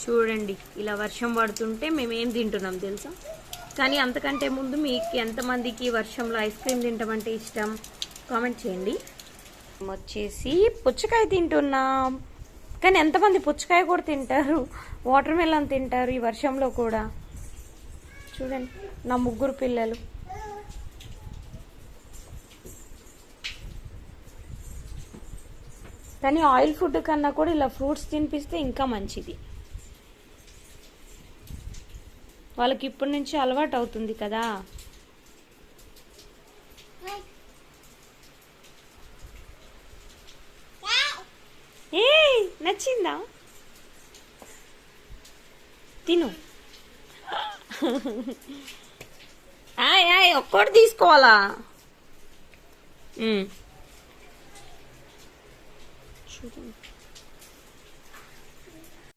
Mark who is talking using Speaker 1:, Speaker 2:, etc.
Speaker 1: చూడండి ఇలా వర్షం పడుతుంటే మేమేం తింటున్నాం తెలుసా. కానీ అంతకంటే ముందు మీకు ఎంతమందికి వర్షంలో ఐస్ క్రీమ్ తింటామంటే ఇష్టం కామెంట్ చేయండి. వచ్చేసి పుచ్చకాయ తింటున్నాం. కానీ ఎంతమంది పుచ్చకాయ కూడా తింటారు, వాటర్ మెలన్ తింటారు ఈ వర్షంలో కూడా. చూడండి నా 3 పిల్లలు. కానీ ఆయిల్ ఫుడ్ కన్నా కూడా ఇలా ఫ్రూట్స్ తినిపిస్తే ఇంకా మంచిది. వాళ్ళకి ఇప్పటి నుంచి అలవాటు అవుతుంది కదా. ఏ నచ్చిందా? తిను. ఒక్కటి తీసుకోవాలా? చూడండి